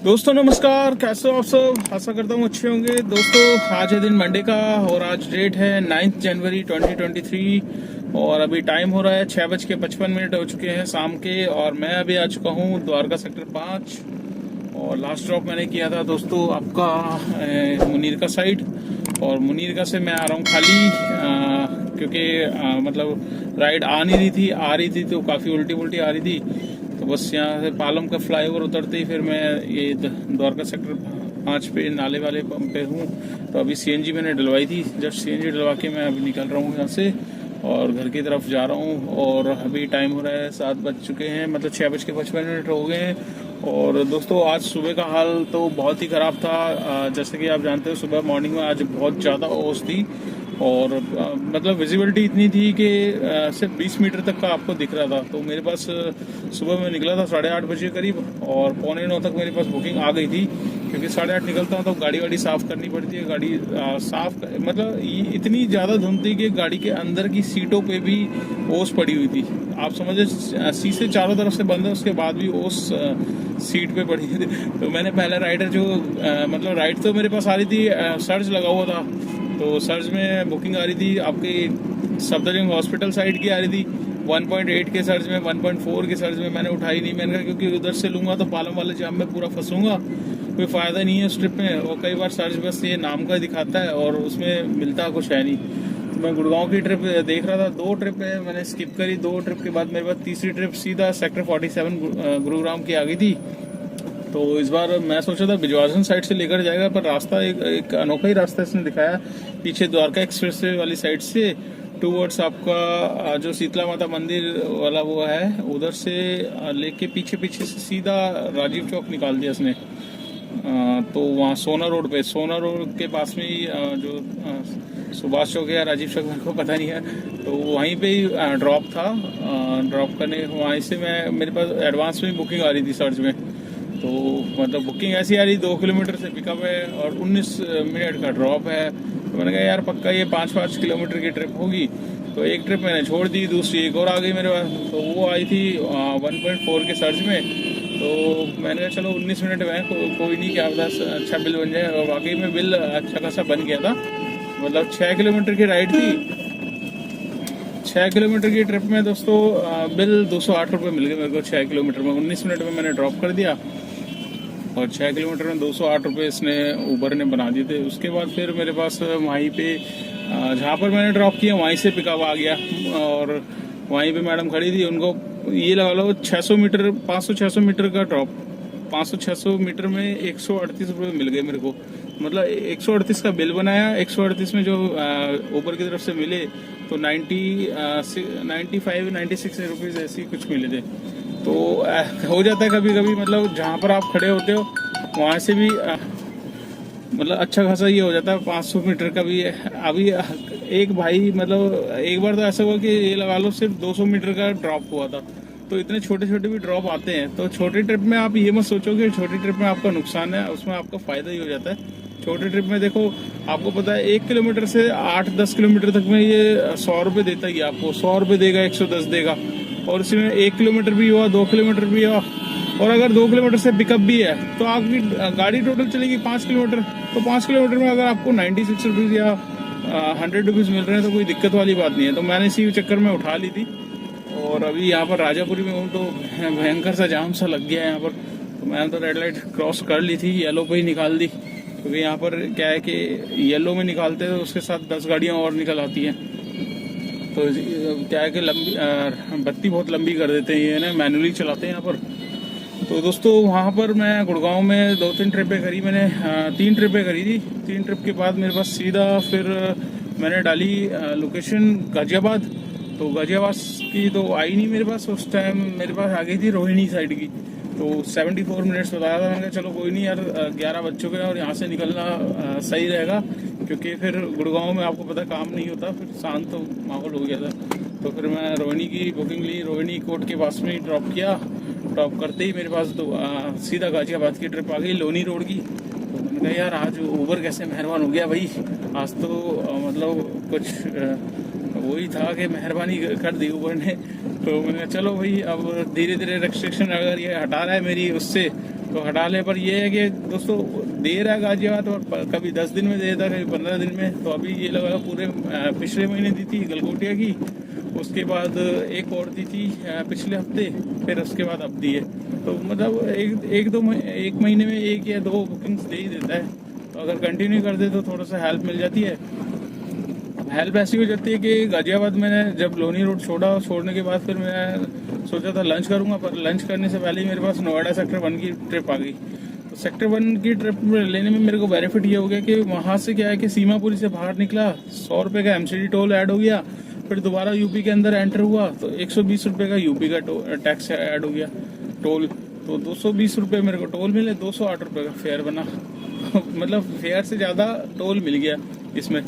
दोस्तों नमस्कार, कैसे हो आप सब। आशा करता हूँ अच्छे होंगे। दोस्तों आज है दिन मंडे का और आज डेट है 9 जनवरी 2023 और अभी टाइम हो रहा है 6:55 हो चुके हैं शाम के। और मैं अभी आ चुका हूँ द्वारका सेक्टर 5 और लास्ट ड्रॉप मैंने किया था दोस्तों आपका मुनीरका साइड। और मुनीरका से मैं आ रहा हूँ खाली क्योंकि मतलब राइड आ नहीं रही थी तो काफ़ी उल्टी उल्टी आ रही थी। तो बस यहाँ से पालम का फ्लाईओवर उतरते ही फिर मैं ये द्वारका सेक्टर 5 पे नाले वाले पंप पे हूँ। तो अभी सीएनजी मैंने डलवाई थी, जस्ट सीएनजी डलवा के मैं अभी निकल रहा हूँ यहाँ से और घर की तरफ जा रहा हूँ। और अभी टाइम हो रहा है 7 बज चुके हैं, मतलब 6:55 हो गए हैं। और दोस्तों आज सुबह का हाल तो बहुत ही ख़राब था। जैसे कि आप जानते हो सुबह मॉर्निंग में आज बहुत ज़्यादा ओस थी और मतलब विजिबिलिटी इतनी थी कि सिर्फ 20 मीटर तक का आपको दिख रहा था। तो मेरे पास सुबह में निकला था 8:30 बजे करीब और 8:45 तक मेरे पास बुकिंग आ गई थी, क्योंकि 8:30 निकलता हूँ तो गाड़ी वाड़ी साफ़ करनी पड़ती है। गाड़ी मतलब इतनी ज़्यादा धुंध थी कि गाड़ी के अंदर की सीटों पे भी ओस पड़ी हुई थी। आप समझे, शीशे चारों तरफ से बंद है, उसके बाद भी ओस सीट पे पड़ी थी। तो मैंने पहले राइडर जो मतलब राइड तो मेरे पास आ रही थी, सर्च लगा हुआ था। तो सर्च में बुकिंग आ रही थी आपकी सफदरजंग हॉस्पिटल साइड की आ रही थी 1.8 के सर्च में, 1.4 के सर्च में। मैंने उठाई नहीं, मैंने कहा क्योंकि उधर से लूंगा तो पालम वाले जाम में पूरा फंसूंगा, कोई फ़ायदा नहीं है उस ट्रिप में। और कई बार सर्च बस ये नाम का दिखाता है और उसमें मिलता कुछ है नहीं। तो मैं गुड़गांव की ट्रिप देख रहा था, 2 ट्रिप है मैंने स्किप करी। 2 ट्रिप के बाद मेरे पास तीसरी ट्रिप सीधा सेक्टर 47 गुरुग्राम की आ गई थी। तो इस बार मैं सोचा था बिजवासन साइड से लेकर जाएगा, पर रास्ता एक अनोखा ही रास्ता इसने दिखाया। पीछे द्वारका एक्सप्रेस वे वाली साइड से टूवर्ड्स आपका जो शीतला माता मंदिर वाला वो है उधर से लेके पीछे पीछे से सीधा राजीव चौक निकाल दिया इसने। तो वहाँ सोना रोड के पास में ही जो सुभाष चौक या राजीव चौक मेरे को पता नहीं है, तो वहीं पे ही ड्रॉप था। ड्रॉप करने वहीं से मेरे पास एडवांस में बुकिंग आ रही थी सर्च में। तो मतलब बुकिंग ऐसी आ रही 2 किलोमीटर से पिकअप है और 19 मिनट का ड्रॉप है। तो मैंने कहा यार पक्का ये 5-5 किलोमीटर की ट्रिप होगी। तो एक ट्रिप मैंने छोड़ दी, दूसरी एक और आ गई मेरे पास। तो वो आई थी 1.4 के सर्च में। तो मैंने कहा चलो 19 मिनट में कोई नहीं, क्या पता अच्छा बिल बन जाए। और वाकई में बिल अच्छा खासा बन गया था। मतलब 6 किलोमीटर की राइड थी, 6 किलोमीटर की ट्रिप में दोस्तों बिल 208 रुपये मिल गए मेरे को। 6 किलोमीटर में 19 मिनट में मैंने ड्रॉप कर दिया और 6 किलोमीटर में 208 रुपये इसने ऊबर ने बना दिए थे। उसके बाद फिर मेरे पास वहीं पे जहाँ पर मैंने ड्रॉप किया वहीं से पिकअप आ गया और वहीं पे मैडम खड़ी थी। उनको ये लगा लो 600 मीटर 500-600 मीटर का ड्रॉप, 500-600 मीटर में 138 रुपये मिल गए मेरे को। मतलब 138 का बिल बनाया, 138 में जो ऊपर की तरफ से मिले तो 95-96 रुपीज़ ऐसी कुछ मिले थे। तो हो जाता है कभी कभी, मतलब जहाँ पर आप खड़े होते हो वहाँ से भी मतलब अच्छा खासा ये हो जाता है 500 मीटर का भी। अभी एक भाई मतलब एक बार तो ऐसा हुआ कि ये लगा लो सिर्फ 200 मीटर का ड्रॉप हुआ था। तो इतने छोटे छोटे भी ड्रॉप आते हैं। तो छोटी ट्रिप में आप ये मत सोचो कि छोटी ट्रिप में आपका नुकसान है, उसमें आपका फ़ायदा ही हो जाता है। छोटी ट्रिप में देखो आपको पता है 1 किलोमीटर से 8-10 किलोमीटर तक में ये 100 रुपये देता ही, आपको 100 रुपये देगा, 110 देगा। और इसमें 1 किलोमीटर भी हुआ, 2 किलोमीटर भी हुआ और अगर 2 किलोमीटर से पिकअप भी है तो आपकी गाड़ी टोटल चलेगी 5 किलोमीटर। तो 5 किलोमीटर में अगर आपको 96 रुपीज़ या 100 रुपीज़ मिल रहे हैं तो कोई दिक्कत वाली बात नहीं है। तो मैंने इसी चक्कर में उठा ली थी। और अभी यहाँ पर राजापुरी में हूँ तो भयंकर सा जाम सा लग गया है यहाँ पर। तो मैंने तो रेड लाइट क्रॉस कर ली थी, येलो पे ही निकाल दी, क्योंकि यहाँ पर क्या है कि येलो में निकालते हैं तो उसके साथ 10 गाड़ियाँ और निकल आती हैं। तो क्या है कि बत्ती बहुत लंबी कर देते हैं ये ना, मैनुअली चलाते हैं यहाँ पर। तो दोस्तों वहाँ पर मैं गुड़गांव में 2-3 ट्रिपें करी मैंने, 3 ट्रिपें करी थी। 3 ट्रिप के बाद मेरे पास सीधा फिर मैंने डाली लोकेशन गाजियाबाद। तो गाजियाबाद की तो आई नहीं मेरे पास, उस टाइम मेरे पास आ गई थी रोहिणी साइड की। तो 74 मिनट्स बताया था, मैंने कहा चलो कोई नहीं यार 11 बज चुके हैं और यहाँ से निकलना सही रहेगा, क्योंकि फिर गुड़गांव में आपको पता काम नहीं होता, फिर शांत तो माहौल हो गया था। तो फिर मैं रोहिणी की बुकिंग ली, रोहिणी कोर्ट के पास में ही ड्रॉप किया। ड्रॉप करते ही मेरे पास तो सीधा गाजियाबाद की ट्रिप आ गई लोनी रोड की। तो मैंने कहा यार आज ऊबर कैसे मेहरबान हो गया भाई, आज तो मतलब कुछ वही था कि मेहरबानी कर दी ऊबर ने। तो मैंने कहा चलो भाई अब धीरे धीरे रेस्ट्रिक्शन अगर ये हटा रहा है मेरी उससे तो हटा ले। पर ये है कि दोस्तों दे रहा है गाजियाबाद, और कभी 10 दिन में दे देता, कभी 15 दिन में। तो अभी ये लगा पूरे पिछले महीने दी थी गलगोटिया की, उसके बाद एक और दी थी पिछले हफ्ते, फिर उसके बाद अब दी है। तो मतलब एक महीने में 1 या 2 बुकिंग्स दे ही देता है। तो अगर कंटिन्यू कर दे तो थोड़ा सा हेल्प मिल जाती है। हेल्प ऐसी हो जाती है कि गाजियाबाद मैंने जब लोनी रोड छोड़ने के बाद फिर मैं सोचा था लंच करूंगा, पर लंच करने से पहले ही मेरे पास नोएडा सेक्टर 1 की ट्रिप आ गई। तो सेक्टर 1 की ट्रिप लेने में मेरे को बेनिफिट ये हो गया कि वहां से क्या है कि सीमापुरी से बाहर निकला, 100 रुपये का MCD टोल ऐड हो गया, फिर दोबारा यूपी के अंदर एंटर हुआ तो 120 रुपये का यूपी का टैक्स ऐड हो गया, टोल। तो 220 रुपये मेरे को टोल मिले, 208 रुपये का फेयर बना मतलब फेयर से ज़्यादा टोल मिल गया इसमें।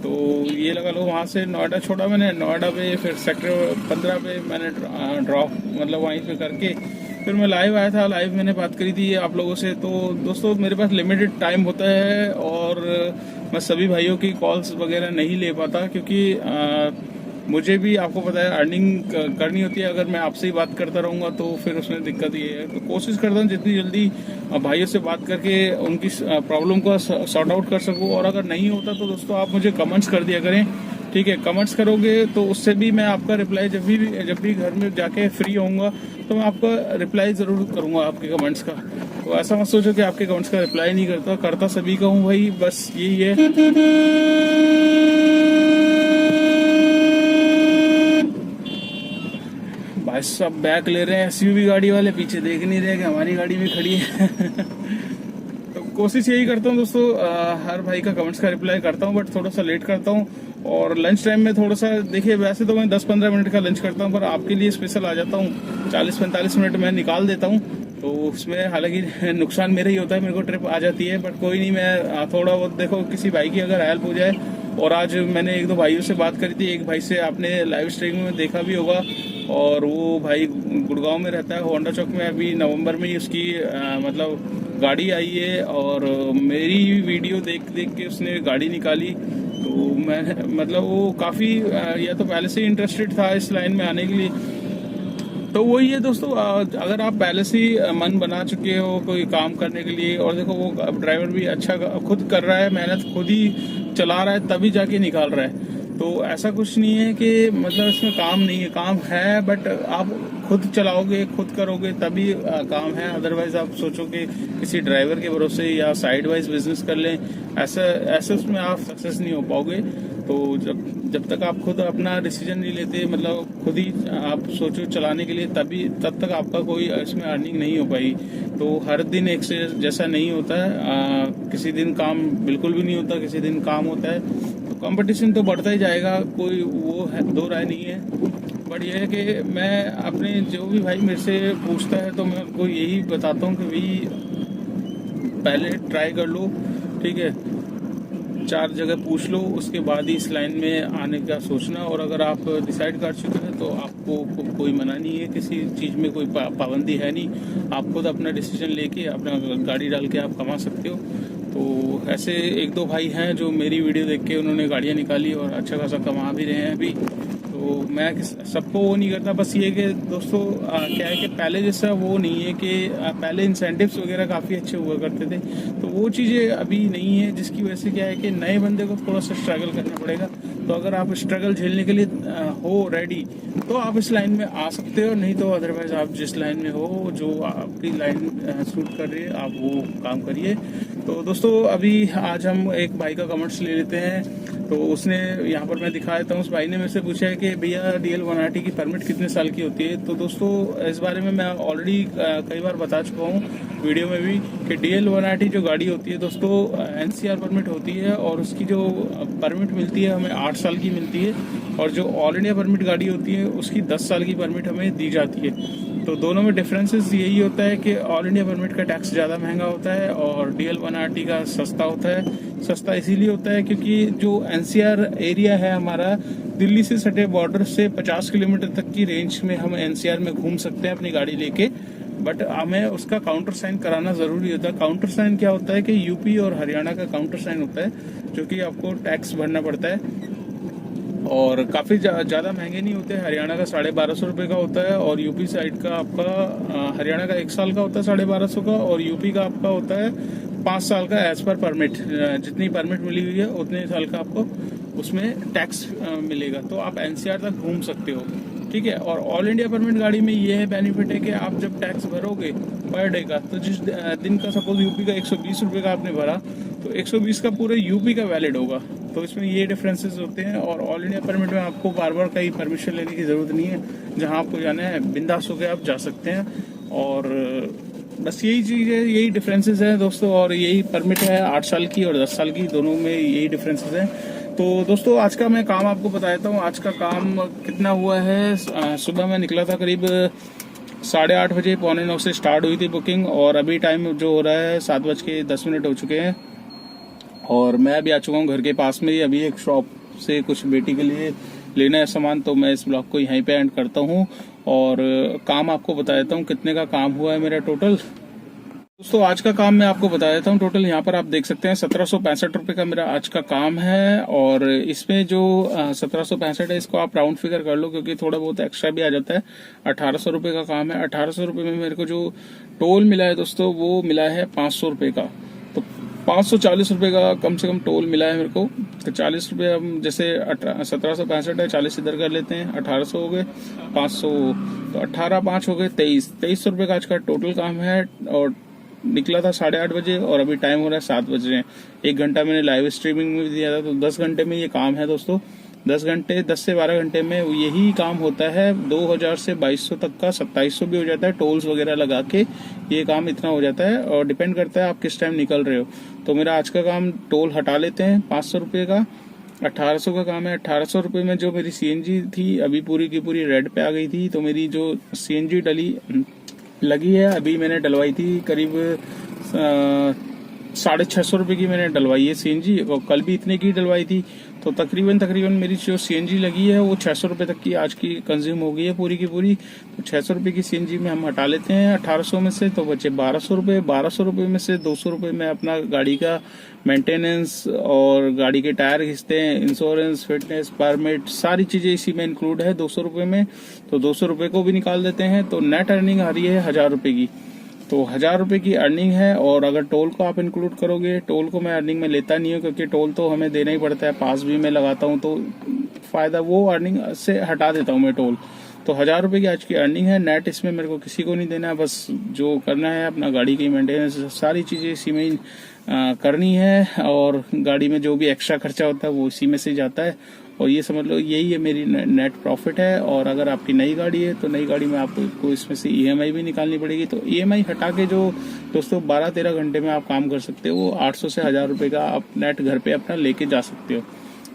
तो ये लगा लो, वहाँ से नोएडा छोड़ा मैंने, नोएडा पे फिर सेक्टर 15 पे मैंने ड्रॉप मतलब वहीं पे करके फिर मैं लाइव आया था। लाइव मैंने बात करी थी आप लोगों से। तो दोस्तों मेरे पास लिमिटेड टाइम होता है और मैं सभी भाइयों की कॉल्स वगैरह नहीं ले पाता, क्योंकि मुझे भी आपको पता है अर्निंग करनी होती है। अगर मैं आपसे ही बात करता रहूँगा तो फिर उसमें दिक्कत ये है। तो कोशिश करता हूँ जितनी जल्दी भाइयों से बात करके उनकी प्रॉब्लम को सॉर्ट आउट कर सकूँ। और अगर नहीं होता तो दोस्तों आप मुझे कमेंट्स कर दिया करें, ठीक है। कमेंट्स करोगे तो उससे भी मैं आपका रिप्लाई जब भी घर में जाके फ्री होऊंगा तो मैं आपका रिप्लाई ज़रूर करूँगा आपके कमेंट्स का। तो ऐसा मत सोचो कि आपके कमेंट्स का रिप्लाई नहीं करता सभी का हूँ भाई, बस यही है। भाई सब बैक ले रहे हैं SUV गाड़ी वाले, पीछे देख नहीं रहे कि हमारी गाड़ी भी खड़ी है तो कोशिश यही करता हूँ दोस्तों, हर भाई का कमेंट्स का रिप्लाई करता हूँ, बट थोड़ा सा लेट करता हूँ। और लंच टाइम में थोड़ा सा देखिए, वैसे तो मैं 10-15 मिनट का लंच करता हूँ, पर आपके लिए स्पेशल आ जाता हूँ, 40-45 मिनट मैं निकाल देता हूँ। तो उसमें हालांकि नुकसान मेरा ही होता है, मेरे को ट्रिप आ जाती है, बट कोई नहीं, मैं थोड़ा बहुत देखो किसी भाई की अगर हेल्प हो जाए। और आज मैंने 1-2 भाइयों से बात करी थी, एक भाई से आपने लाइव स्ट्रीमिंग में देखा भी होगा, और वो भाई गुड़गांव में रहता है, होंडा चौक में। अभी नवंबर में ही उसकी मतलब गाड़ी आई है, और मेरी वीडियो देख के उसने गाड़ी निकाली। तो मैं मतलब वो काफ़ी या तो पहले से ही इंटरेस्टेड था इस लाइन में आने के लिए। तो वही है दोस्तों, अगर आप पहले से ही मन बना चुके हो कोई काम करने के लिए, और देखो वो अब ड्राइवर भी अच्छा खुद कर रहा है, मेहनत खुद ही चला रहा है, तभी जाके निकाल रहा है। तो ऐसा कुछ नहीं है कि मतलब इसमें काम नहीं है, काम है, बट आप खुद चलाओगे खुद करोगे तभी काम है। अदरवाइज आप सोचो कि किसी ड्राइवर के भरोसे या साइड वाइज बिजनेस कर लें, ऐसे उसमें आप सक्सेस नहीं हो पाओगे। तो जब तक आप खुद अपना डिसीजन नहीं लेते, मतलब खुद ही आप सोचो चलाने के लिए, तब तक आपका कोई इसमें अर्निंग नहीं हो पाई। तो हर दिन एक से जैसा नहीं होता है, किसी दिन काम बिल्कुल भी नहीं होता, किसी दिन काम होता है। तो कंपटीशन तो बढ़ता ही जाएगा, कोई वो है, दो राय नहीं है। बट ये है कि मैं अपने जो भी भाई मेरे से पूछता है तो मैं उनको यही बताता हूँ कि भाई पहले ट्राई कर लो, ठीक है, 4 जगह पूछ लो, उसके बाद ही इस लाइन में आने का सोचना। और अगर आप डिसाइड कर चुके हैं तो आपको कोई मना नहीं है, किसी चीज़ में कोई पाबंदी है नहीं, आप खुद अपना डिसीजन लेके अपना गाड़ी डाल के आप कमा सकते हो। तो ऐसे 1-2 भाई हैं जो मेरी वीडियो देख के उन्होंने गाड़ियाँ निकाली और अच्छा खासा कमा भी रहे हैं अभी। तो मैं सबको वो नहीं करता, बस ये कि दोस्तों क्या है कि पहले जैसा वो नहीं है कि पहले इंसेंटिव्स वगैरह काफ़ी अच्छे हुआ करते थे, तो वो चीज़ें अभी नहीं है, जिसकी वजह से क्या है कि नए बंदे को थोड़ा सा स्ट्रगल करना पड़ेगा। तो अगर आप स्ट्रगल झेलने के लिए हो रेडी तो आप इस लाइन में आ सकते हो, नहीं तो अदरवाइज आप जिस लाइन में हो, जो आपकी लाइन सूट कर रही है, आप वो काम करिए। तो दोस्तों अभी आज हम एक भाई का कमेंट्स ले लेते हैं। तो उसने यहाँ पर मैं दिखा देता हूँ, उस भाई ने मेरे से पूछा है कि भैया DL 180 की परमिट कितने साल की होती है। तो दोस्तों इस बारे में मैं ऑलरेडी कई बार बता चुका हूँ वीडियो में भी कि DL 180 जो गाड़ी होती है दोस्तों NCR परमिट होती है, और उसकी जो परमिट मिलती है हमें 8 साल की मिलती है, और जो ऑल इंडिया परमिट गाड़ी होती है उसकी 10 साल की परमिट हमें दी जाती है। तो दोनों में डिफरेंसेस यही होता है कि ऑल इंडिया परमिट का टैक्स ज़्यादा महंगा होता है और DL 180 का सस्ता होता है। सस्ता इसीलिए होता है क्योंकि जो NCR एरिया है हमारा, दिल्ली से सटे बॉर्डर से 50 किलोमीटर तक की रेंज में हम NCR में घूम सकते हैं अपनी गाड़ी लेके, बट हमें उसका काउंटर साइन कराना ज़रूरी होता है। काउंटर साइन क्या होता है कि यूपी और हरियाणा का काउंटर साइन होता है, जो कि आपको टैक्स भरना पड़ता है। और काफ़ी ज़्यादा महंगे नहीं होते। हरियाणा का 1250 रुपये का होता है और यूपी साइड का आपका हरियाणा का 1 साल का होता है 1250 का, और यूपी का आपका होता है 5 साल का एज पर परमिट। जितनी परमिट मिली हुई है उतने साल का आपको उसमें टैक्स मिलेगा, तो आप एनसीआर तक घूम सकते हो। ठीक है। और ऑल इंडिया परमिट गाड़ी में ये है बेनिफिट है कि आप जब टैक्स भरोगे पर डे का, तो जिस दिन का सपोज यूपी का 120 रुपये का आपने भरा, तो 120 का पूरे यूपी का वैलिड होगा। तो इसमें ये डिफरेंसेस होते हैं। और ऑल इंडिया परमिट में आपको बार बार कहीं परमिशन लेने की ज़रूरत नहीं है, जहाँ आपको जाना है बिंदास होकर आप जा सकते हैं। और बस यही चीज़ है, यही डिफरेंसेस है दोस्तों। और यही परमिट है 8 साल की और 10 साल की, दोनों में यही डिफरेंसेस हैं। तो दोस्तों आज का मैं काम आपको बता देता हूँ। आज का काम कितना हुआ है। सुबह मैं निकला था करीब 8:30 बजे, 8:45 से स्टार्ट हुई थी बुकिंग, और अभी टाइम जो हो रहा है 7:10 हो चुके हैं। और मैं अभी आ चुका हूँ घर के पास में ही। अभी एक शॉप से कुछ बेटी के लिए लेना है सामान, तो मैं इस ब्लॉग को यहीं पे एंड करता हूँ। और काम आपको बता देता हूँ कितने का काम हुआ है मेरा टोटल। दोस्तों आज का काम मैं आपको बता देता हूँ। टोटल यहाँ पर आप देख सकते हैं 1765 रुपये का मेरा आज का काम है। और इसमें जो 1765 है, इसको आप राउंड फिगर कर लो क्योंकि थोड़ा बहुत एक्स्ट्रा भी आ जाता है। 1800 रुपये का काम है। 1800 रुपये में मेरे को जो टोल मिला है दोस्तों, वो मिला है 500 रुपये का। तो 540 रुपये का कम से कम टोल मिला है मेरे को। तो 40 रुपये हम जैसे 1765 है, 40 इधर कर लेते हैं, 1800 हो गए, 500 तो 18 5 हो गए 2300 रुपये का आज का टोटल काम है। और निकला था 8:30 बजे और अभी टाइम हो रहा है 7 बज रहे हैं। 1 घंटा मैंने लाइव स्ट्रीमिंग में दिया था, तो 10 घंटे में ये काम है दोस्तों। 10 से 12 घंटे में यही काम होता है। 2000 से 2200 तक का, 2700 भी हो जाता है टोल्स वगैरह लगा के, ये काम इतना हो जाता है। और डिपेंड करता है आप किस टाइम निकल रहे हो। तो मेरा आज का काम टोल हटा लेते हैं 500 रुपये का। 1800 का काम है। 1800 रुपये में जो मेरी सीएनजी थी अभी पूरी की पूरी रेड पे आ गई थी। तो मेरी जो सीएनजी लगी है, अभी मैंने डलवाई थी करीब 650 रुपये की मैंने डलवाई है सीएनजी, और कल भी इतने की डलवाई थी। तो तकरीबन मेरी जो सीएनजी लगी है वो 600 रुपये तक की आज की कंज्यूम हो गई है पूरी की पूरी। तो 600 रुपये की सीएनजी में हम हटा लेते हैं 1800 में से, तो बचे 1200 रुपये। 1200 रुपये में से 200 रुपये में अपना गाड़ी का मेंटेनेंस और गाड़ी के टायर घिसते हैं, इंश्योरेंस, फिटनेस, परमिट, सारी चीजें इसी में इंक्लूड है 200 रुपये में। तो 200 रुपये को भी निकाल देते हैं। तो नेट अर्निंग आ रही है 1000 रुपये की। तो 1000 रुपये की अर्निंग है। और अगर टोल को आप इंक्लूड करोगे, टोल को मैं अर्निंग में लेता नहीं हूँ क्योंकि टोल तो हमें देना ही पड़ता है, पास भी मैं लगाता हूँ, तो फायदा वो अर्निंग से हटा देता हूँ मैं टोल। तो 1000 रुपये की आज की अर्निंग है। नेट इसमें मेरे को किसी को नहीं देना है, बस जो करना है अपना गाड़ी की मेंटेनेंस, सारी चीजें इसी में करनी है। और गाड़ी में जो भी एक्स्ट्रा खर्चा होता है वो इसी में से जाता है। और ये समझ लो यही है मेरी नेट प्रॉफिट है। और अगर आपकी नई गाड़ी है तो नई गाड़ी में आपको इसमें से ईएमआई भी निकालनी पड़ेगी। तो ईएमआई हटा के जो दोस्तों 12-13 घंटे में आप काम कर सकते हो, 800 से 1000 रुपये का आप नेट घर पे अपना लेके जा सकते हो।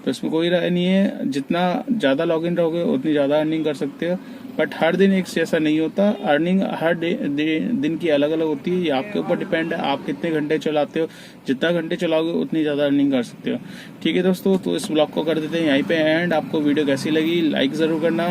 तो इसमें कोई राय नहीं है, जितना ज़्यादा लॉगिन रहोगे उतनी ज़्यादा अर्निंग कर सकते हो। बट हर दिन एक जैसा नहीं होता, अर्निंग हर दिन की अलग अलग होती है। ये आपके ऊपर डिपेंड है आप कितने घंटे चलाते हो। जितना घंटे चलाओगे उतनी ज़्यादा अर्निंग कर सकते हो। ठीक है दोस्तों, तो इस ब्लॉग को कर देते हैं यहीं पे एंड। आपको वीडियो कैसी लगी लाइक ज़रूर करना।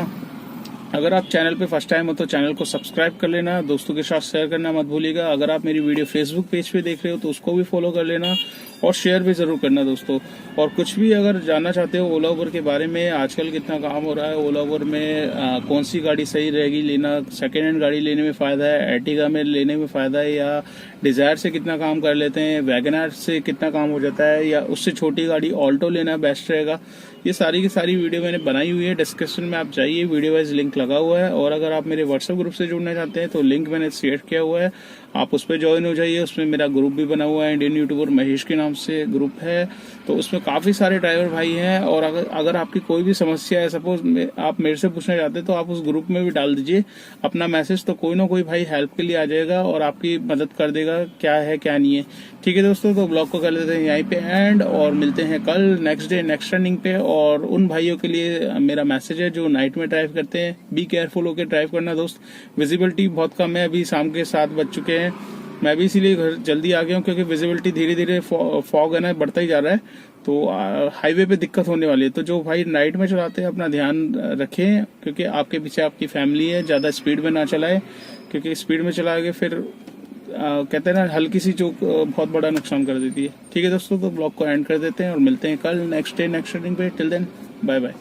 अगर आप चैनल पे फर्स्ट टाइम हो तो चैनल को सब्सक्राइब कर लेना, दोस्तों के साथ शेयर करना मत भूलिएगा। अगर आप मेरी वीडियो फेसबुक पेज पे देख रहे हो तो उसको भी फॉलो कर लेना और शेयर भी जरूर करना दोस्तों। और कुछ भी अगर जानना चाहते हो ओला उबर के बारे में, आजकल कितना काम हो रहा है ओला उबर में, कौन सी गाड़ी सही रहेगी लेना, सेकेंड हैंड गाड़ी लेने में फ़ायदा है, एर्टिगा में लेने में फ़ायदा है, या डिज़ायर से कितना काम कर लेते हैं, वैगनआर से कितना काम हो जाता है, या उससे छोटी गाड़ी ऑल्टो लेना बेस्ट रहेगा, ये सारी की सारी वीडियो मैंने बनाई हुई है। डिस्क्रिप्शन में आप जाइए, वीडियो वाइज लिंक लगा हुआ है। और अगर आप मेरे व्हाट्सएप ग्रुप से जुड़ना चाहते हैं तो लिंक मैंने शेयर किया हुआ है, आप उस पर ज्वाइन हो जाइए। उसमें मेरा ग्रुप भी बना हुआ है, इंडियन यूट्यूबर महेश के नाम से ग्रुप है। तो उसमें काफ़ी सारे ड्राइवर भाई हैं। और अगर आपकी कोई भी समस्या है, सपोज आप मेरे से पूछना चाहते हैं, तो आप उस ग्रुप में भी डाल दीजिए अपना मैसेज, तो कोई ना कोई भाई हेल्प के लिए आ जाएगा और आपकी मदद कर देगा क्या है क्या नहीं है। ठीक है दोस्तों, तो ब्लॉग को कर लेते हैं यहीं पे एंड, और मिलते हैं कल नेक्स्ट डे नेक्स्ट रनिंग पे। और उन भाइयों के लिए मेरा मैसेज है जो नाइट में ड्राइव करते हैं, बी केयरफुल होकर ड्राइव करना दोस्त। विजिबिलिटी बहुत कम है, अभी शाम के 7 बज चुके हैं। मैं भी इसीलिए घर जल्दी आ गया हूँ क्योंकि विजिबिलिटी धीरे धीरे फॉग है ना बढ़ता ही जा रहा है, तो हाईवे पे दिक्कत होने वाली है। तो जो भाई नाइट में चलाते हैं अपना ध्यान रखें, क्योंकि आपके पीछे आपकी फैमिली है, ज़्यादा स्पीड में ना चलाएं, क्योंकि स्पीड में चलाओगे फिर कहते हैं ना हल्की सी चूक बहुत बड़ा नुकसान कर देती है। ठीक है दोस्तों, तो ब्लॉग को एंड कर देते हैं और मिलते हैं कल नेक्स्ट डे नेक्स्ट रनिंग पे। Till then bye bye.